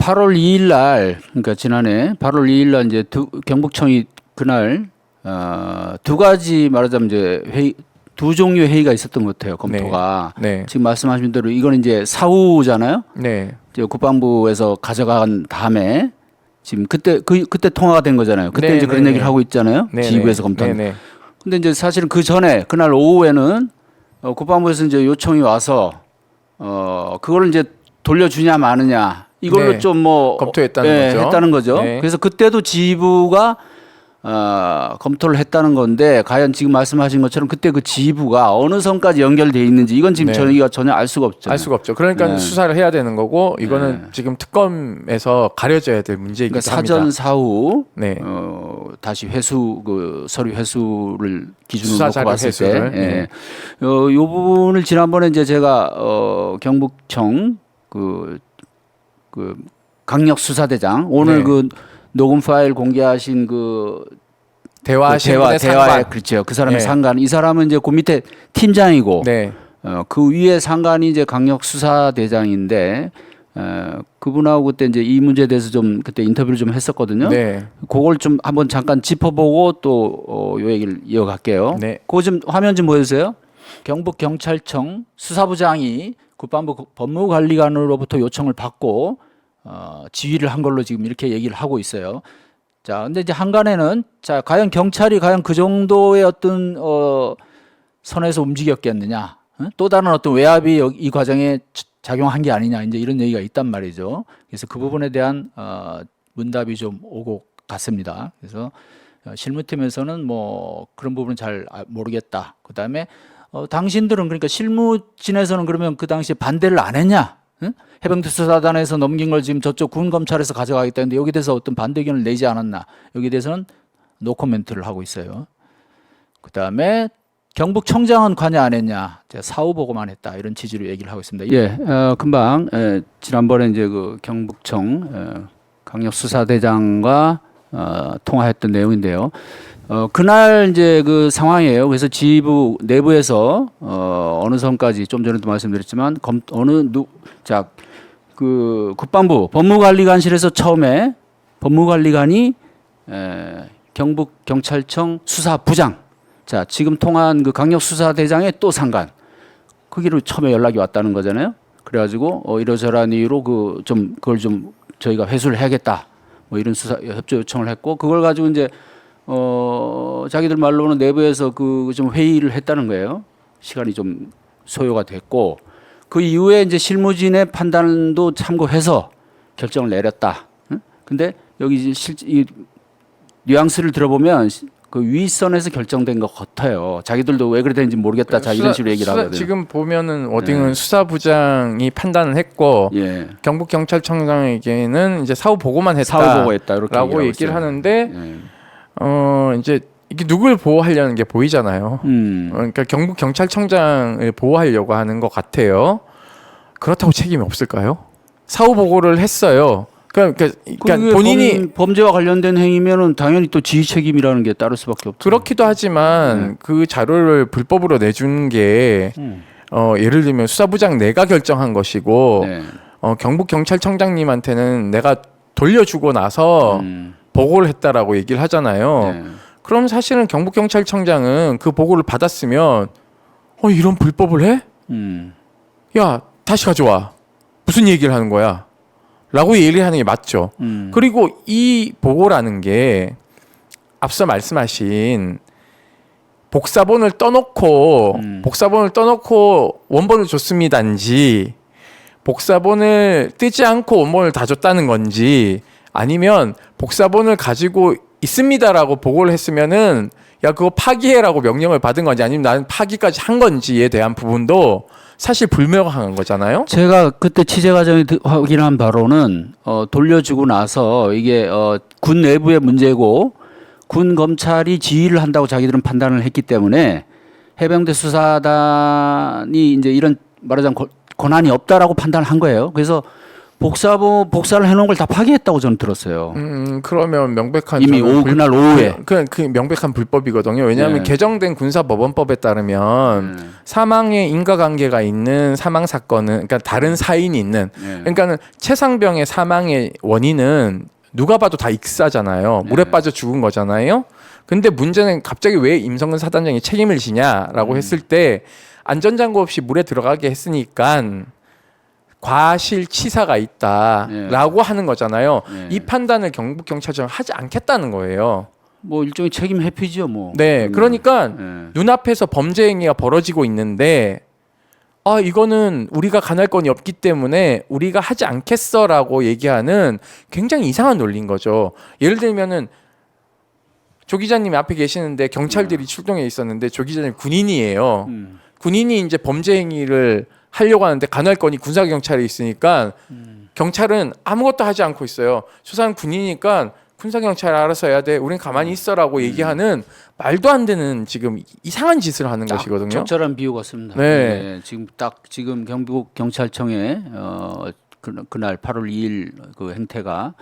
8월 2일 날, 그러니까 지난해 8월 2일 날 이제 경북청이 그날 두 가지 말하자면 이제 회의, 두 종류의 회의가 있었던 것 같아요. 검토가. 네. 지금 말씀하신 대로 이거는 이제 사후잖아요. 네. 이제 국방부에서 가져간 다음에 지금 그때 통화가 된 거잖아요. 그때 네, 이제 그런 네, 얘기를 네. 하고 있잖아요. 네, 지휘부에서 네. 검토한. 네, 네. 근데 이제 사실은 그 전에 그날 오후에는 국방부에서 이제 요청이 와서 그걸 이제 돌려주냐 마느냐 이걸로 네. 좀 뭐 검토했다는 거죠. 했다는 거죠. 네. 그래서 그때도 지휘부가 검토를 했다는 건데 과연 지금 말씀하신 것처럼 그때 그 지휘부가 어느 선까지 연결돼 있는지 이건 지금 네. 저희가 전혀 알 수가 없죠. 알 수가 없죠. 그러니까 네. 수사를 해야 되는 거고 이거는 네. 지금 특검에서 가려져야 될 문제이기도 그러니까 합니다. 사전 사후 네. 다시 회수 그 서류 회수를 기준으로 수사 놓고 자료 봤을 회수를, 때, 네. 요 부분을 지난번에 이제 제가 경북청 그 강력 수사대장 오늘 네. 그 녹음 파일 공개하신 그 대화하신 분의 대화에 상관. 그렇죠. 그 사람의 네. 상관. 이 사람은 이제 그 밑에 팀장이고 네. 그 위에 상관이 이제 강력 수사대장인데 그분하고 그때 이제 이 문제에 대해서 좀 그때 인터뷰를 좀 했었거든요. 네. 그걸 좀 한번 잠깐 짚어보고 또 요 얘기를 이어갈게요. 네. 그거 좀 화면 좀 보여주세요. 경북경찰청 수사부장이 국방부 법무관리관으로부터 요청을 받고 지휘를 한 걸로 지금 이렇게 얘기를 하고 있어요. 자, 근데 이제 한간에는 자, 과연 경찰이 과연 그 정도의 어떤 선에서 움직였겠느냐? 또 다른 어떤 외압이 이 과정에 작용한 게 아니냐? 이제 이런 얘기가 있단 말이죠. 그래서 그 부분에 대한 문답이 좀 오고 갔습니다. 그래서 실무팀에서는 뭐 그런 부분은 잘 모르겠다. 그다음에 당신들은 그러니까 실무진에서는 그러면 그 당시에 반대를 안 했냐? 응? 해병특수사단에서 넘긴 걸 지금 저쪽 군 검찰에서 가져가겠다 했는데 여기에 대해서 어떤 반대 의견을 내지 않았나? 여기에 대해서는 노 코멘트를 하고 있어요. 그다음에 경북청장은 관여 안 했냐? 제가 사후 보고만 했다. 이런 취지로 얘기를 하고 있습니다. 예, 금방 지난번에 이제 그 경북청 강력 수사대장과 통화했던 내용인데요. 그날 이제 그 상황이에요. 그래서 지휘부 내부에서 어느 선까지 좀 전에도 말씀드렸지만 그 국방부 법무관리관실에서 처음에 법무관리관이 경북경찰청 수사부장 자 지금 통한 그 강력수사대장의 또 상관 거기로 처음에 연락이 왔다는 거잖아요. 그래가지고 이러저러한 이유로 그걸 좀 저희가 회수를 해야겠다. 뭐 이런 수사 협조 요청을 했고 그걸 가지고 이제 자기들 말로는 내부에서 그 좀 회의를 했다는 거예요. 시간이 좀 소요가 됐고 그 이후에 이제 실무진의 판단도 참고해서 결정을 내렸다. 근데 여기 이 뉘앙스를 들어보면 그 윗선에서 결정된 것 같아요. 자기들도 왜 그래 되는지 모르겠다. 자 이런 식으로 얘기를 하거든요. 지금 보면은 워딩은 수사부장이 판단을 했고 예. 경북경찰청장에게는 이제 사후 보고만 했다. 사후 보고했다. 이렇게 라고 얘기를 하는데 예. 이제 이게 누굴 보호하려는 게 보이잖아요. 그러니까 경북경찰청장을 보호하려고 하는 것 같아요. 그렇다고 책임이 없을까요? 사후 보고를 했어요. 그러니까 본인이 범죄와 관련된 행위면은 당연히 또 지휘 책임이라는 게 따를 수밖에 없죠. 그렇기도 하지만 그 자료를 불법으로 내준 게 예를 들면 수사부장 내가 결정한 것이고 네. 경북경찰청장님한테는 내가 돌려주고 나서 보고를 했다라고 얘기를 하잖아요. 네. 그럼 사실은 경북경찰청장은 그 보고를 받았으면 이런 불법을 해? 야 다시 가져와. 무슨 얘기를 하는 거야? 라고 얘기를 하는 게 맞죠. 그리고 이 보고라는 게 앞서 말씀하신 복사본을 떠놓고 원본을 줬습니다인지 복사본을 떼지 않고 원본을 다 줬다는 건지 아니면 복사본을 가지고 있습니다라고 보고를 했으면은 야 그거 파기해라고 명령을 받은 건지 아니면 나는 파기까지 한 건지에 대한 부분도 사실 불명확한 거잖아요. 제가 그때 취재 과정에 확인한 바로는 돌려주고 나서 이게 군 내부의 문제고 군 검찰이 지휘를 한다고 자기들은 판단을 했기 때문에 해병대 수사단이 이제 이런 말하자면 권한이 없다라고 판단을 한 거예요. 그래서 복사를 해놓은 걸 다 파기했다고 저는 들었어요. 그러면 명백한 이미 저는 그날 오후에. 그 명백한 불법이거든요. 왜냐하면 네. 개정된 군사법원법에 따르면 사망에 인과관계가 있는 사망 사건은 그러니까 다른 사인이 있는 그러니까는 최상병의 사망의 원인은 누가 봐도 다 익사잖아요. 물에 빠져 죽은 거잖아요. 근데 문제는 갑자기 왜 임성근 사단장이 책임을 지냐라고 했을 때 안전장구 없이 물에 들어가게 했으니까 과실치사가 있다라고 하는 거잖아요. 이 판단을 경북경찰청 하지 않겠다는 거예요. 뭐 일종의 책임 회피죠, 뭐. 네, 그러니까 눈앞에서 범죄 행위가 벌어지고 있는데 이거는 우리가 간할 건이 없기 때문에 우리가 하지 않겠어라고 얘기하는 굉장히 이상한 논리인 거죠. 예를 들면은 조 기자님이 앞에 계시는데 경찰들이 출동해 있었는데 조 기자님 군인이에요. 군인이 이제 범죄 행위를 하려고 하는데 간할 건이 군사 경찰에 있으니까 경찰은 아무것도 하지 않고 있어요. 저 사람 군이니까 군사 경찰 알아서 해야 돼. 우린 가만히 있어라고 얘기하는 말도 안 되는 지금 이상한 짓을 하는 것이거든요. 적절한 비유 같습니다. 네. 지금 경북 경찰청에 그날 8월 2일 그 행태가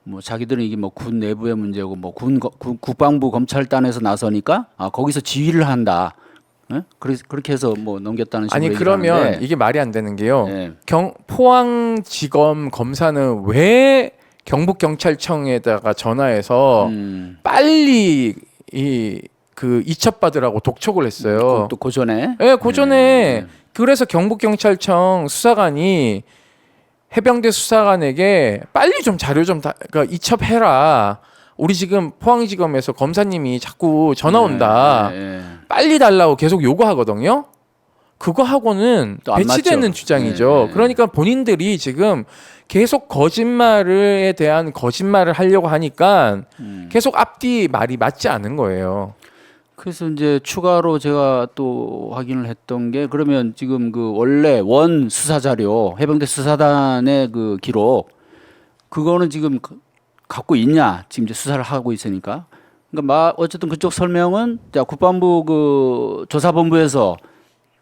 뭐 자기들은 이게 뭐 군 내부의 문제고 뭐 국방부 검찰단에서 나서니까 거기서 지휘를 한다. 예? 그렇게 해서 뭐 넘겼다는 식으로 아니 얘기를 그러면 하는데, 이게 말이 안 되는 게요. 예. 포항지검 검사는 왜 경북경찰청에다가 전화해서 빨리 그 이첩받으라고 독촉을 했어요. 또 고전에. 예, 고전에 그래서 경북경찰청 수사관이 해병대 수사관에게 빨리 좀 자료 좀 그러니까 이첩해라. 우리 지금 포항지검에서 검사님이 자꾸 전화 온다. 빨리 달라고 계속 요구하거든요. 그거 하고는 또안 배치되는 맞죠. 주장이죠. 그러니까 본인들이 지금 계속 거짓말에 대한 거짓말을 하려고 하니까 계속 앞뒤 말이 맞지 않은 거예요. 그래서 이제 추가로 제가 또 확인을 했던 게 그러면 지금 그 원래 원 수사 자료 해병대 수사단의 그 기록 그거는 지금 갖고 있냐? 지금 이제 수사를 하고 있으니까. 그러니까 어쨌든 그쪽 설명은 자 국방부 그 조사본부에서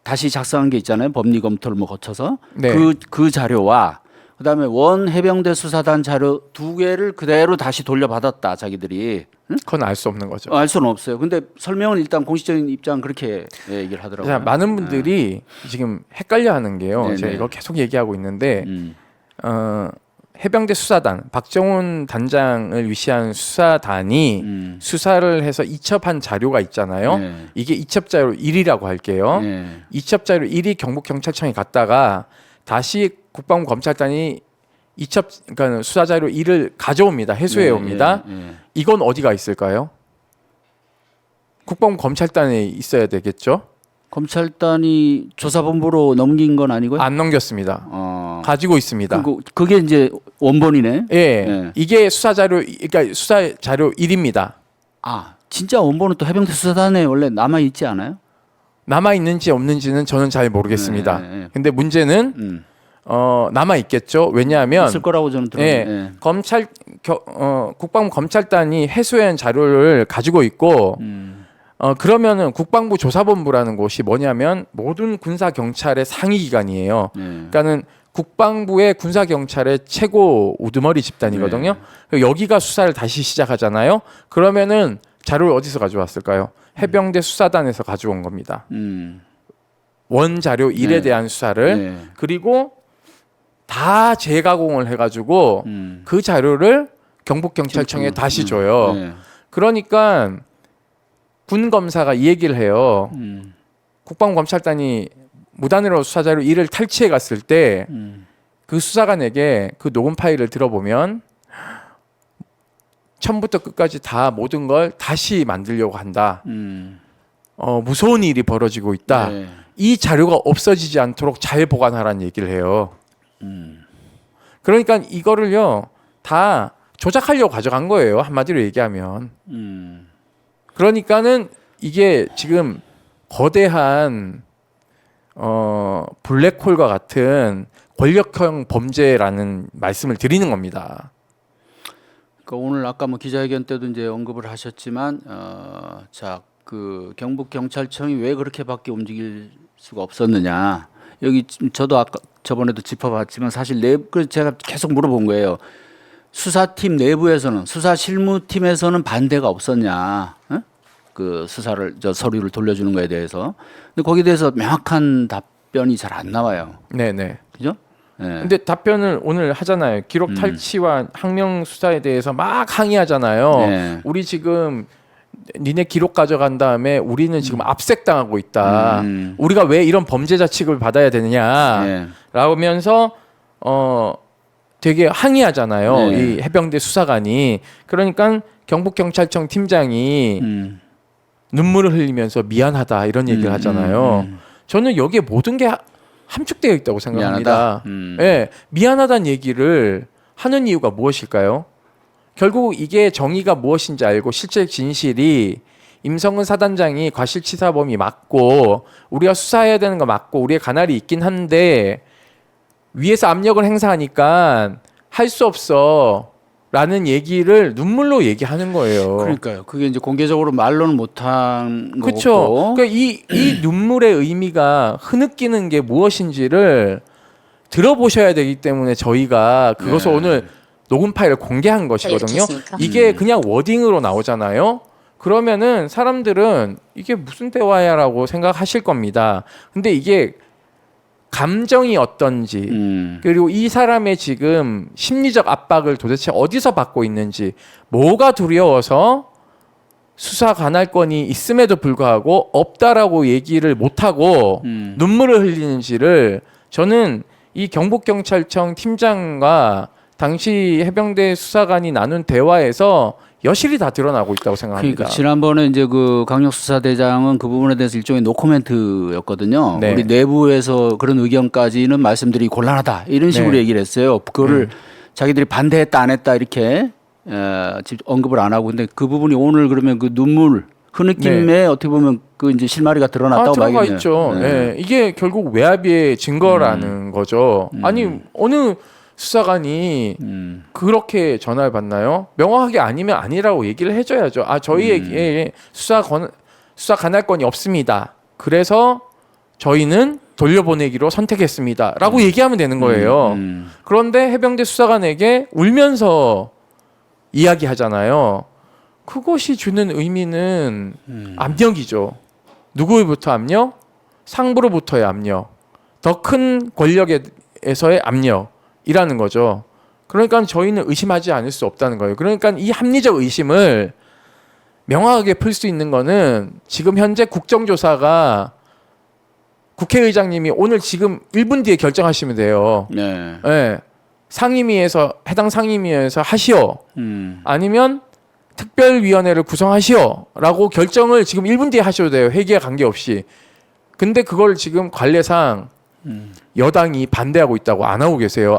다시 작성한 게 있잖아요. 법리 검토를 뭐 거쳐서 네. 그 자료와 그다음에 원 해병대 수사단 자료 두 개를 그대로 다시 돌려받았다. 자기들이. 응? 그건 알 수 없는 거죠. 알 수는 없어요. 근데 설명은 일단 공식적인 입장 그렇게 얘기를 하더라고요. 자, 많은 분들이 지금 헷갈려하는 게요. 네네. 제가 이거 계속 얘기하고 있는데 해병대 수사단 박정훈 단장을 위시한 수사단이 수사를 해서 이첩한 자료가 있잖아요. 네. 이게 이첩 자료 1이라고 할게요. 네. 이첩 자료 1이 경북경찰청에 갔다가 다시 국방부 검찰단이 이첩 그러니까 수사 자료 1을 가져옵니다. 회수해 옵니다. 이건 어디가 있을까요? 국방부 검찰단에 있어야 되겠죠. 검찰단이 조사본부로 넘긴 건 아니고요? 안 넘겼습니다. 가지고 있습니다. 그게 이제 원본이네. 예, 네. 이게 수사 자료 그러니까 수사 자료 1입니다. 진짜 원본은 또 해병대 수사단에 원래 남아 있지 않아요? 남아 있는지 없는지는 저는 잘 모르겠습니다. 네. 근데 문제는 남아 있겠죠. 왜냐하면 있을 거라고 저는 들었는데. 국방부 검찰단이 회수한 자료를 가지고 있고 그러면은 국방부 조사본부라는 곳이 뭐냐면 모든 군사 경찰의 상위 기관이에요. 그러니까는 국방부의 군사 경찰의 최고 우두머리 집단이거든요. 여기가 수사를 다시 시작하잖아요. 그러면은 자료를 어디서 가져왔을까요? 해병대 수사단에서 가져온 겁니다. 원 자료 1에 대한 수사를 그리고 다 재가공을 해가지고 그 자료를 경북경찰청에 다시 줘요. 그러니까 군 검사가 이 얘기를 해요. 국방부 검찰단이 무단으로 수사자료 1을 탈취해 갔을 때 그 수사관에게 그 녹음 파일을 들어보면 처음부터 끝까지 다 모든 걸 다시 만들려고 한다. 무서운 일이 벌어지고 있다. 이 자료가 없어지지 않도록 잘 보관하라는 얘기를 해요. 그러니까 이거를요 다 조작하려고 가져간 거예요. 한마디로 얘기하면. 그러니까는 이게 지금 거대한 블랙홀과 같은 권력형 범죄라는 말씀을 드리는 겁니다. 그러니까 오늘 아까 뭐 기자회견 때도 이제 언급을 하셨지만 그 경북 경찰청이 왜 그렇게밖에 움직일 수가 없었느냐. 여기 저도 아까 저번에도 짚어봤지만 사실 그 제가 계속 물어본 거예요. 수사팀 내부에서는 수사실무팀에서는 반대가 없었냐? 어? 그 서류를 돌려주는 거에 대해서. 근데 거기에 대해서 명확한 답변이 잘 안 나와요. 네네. 그죠? 네. 근데 답변을 오늘 하잖아요. 기록 탈취와 항명 수사에 대해서 막 항의하잖아요. 네. 우리 지금 니네 기록 가져간 다음에 우리는 지금 압색당하고 있다. 우리가 왜 이런 범죄자 취급을 받아야 되느냐? 네. 라면서 되게 항의하잖아요. 네. 이 해병대 수사관이. 그러니까 경북경찰청 팀장이 눈물을 흘리면서 미안하다 이런 얘기를 하잖아요. 저는 여기에 모든 게 함축되어 있다고 생각합니다. 예, 미안하다는 얘기를 하는 이유가 무엇일까요? 결국 이게 정의가 무엇인지 알고 실제 진실이 임성근 사단장이 과실치사범이 맞고 우리가 수사해야 되는 거 맞고 우리의 가날이 있긴 한데 위에서 압력을 행사하니까 할 수 없어 라는 얘기를 눈물로 얘기하는 거예요. 그러니까요. 그게 이제 공개적으로 말로는 못한 거고. 그렇죠. 그러니까 이 눈물의 의미가 흐느끼는 게 무엇인지를 들어보셔야 되기 때문에 저희가 그것을 네. 오늘 녹음 파일을 공개한 것이거든요. 있으니까. 이게 그냥 워딩으로 나오잖아요. 그러면은 사람들은 이게 무슨 대화야라고 생각하실 겁니다. 근데 이게 감정이 어떤지 그리고 이 사람의 지금 심리적 압박을 도대체 어디서 받고 있는지 뭐가 두려워서 수사 관할권이 있음에도 불구하고 없다라고 얘기를 못하고 눈물을 흘리는지를 저는 이 경북경찰청 팀장과 당시 해병대 수사관이 나눈 대화에서 여실히 다 드러나고 있다고 생각합니다. 그러니까 지난번에 이제 그 강력수사대장은 그 부분에 대해서 일종의 노코멘트였거든요. 네. 우리 내부에서 그런 의견까지는 말씀드리기 곤란하다 이런 식으로 네. 얘기를 했어요. 그거를 자기들이 반대했다 안 했다 이렇게 언급을 안 하고 근데 그 부분이 오늘 그러면 그 눈물 흐느낌에 어떻게 보면 그 이제 실마리가 드러났다고 들어가 봐야겠네요. 있죠. 예, 이게 결국 외압의 증거라는 거죠. 아니 어느 수사관이 그렇게 전화를 받나요? 명확하게 아니면 아니라고 얘기를 해줘야죠. 아 저희에게 수사 관할권이 없습니다. 그래서 저희는 돌려보내기로 선택했습니다.라고 얘기하면 되는 거예요. 그런데 해병대 수사관에게 울면서 이야기하잖아요. 그것이 주는 의미는 압력이죠. 누구로부터 압력? 상부로부터의 압력. 더 큰 권력에서의 압력이라는 거죠. 그러니까 저희는 의심하지 않을 수 없다는 거예요. 그러니까 이 합리적 의심을 명확하게 풀 수 있는 거는 지금 현재 국정조사가 국회의장님이 오늘 지금 1분 뒤에 결정하시면 돼요. 네. 네. 상임위에서 해당 상임위에서 하시오. 아니면 특별위원회를 구성하시오라고 결정을 지금 1분 뒤에 하셔도 돼요. 회기와 관계없이. 근데 그걸 지금 관례상 여당이 반대하고 있다고 안 하고 계세요.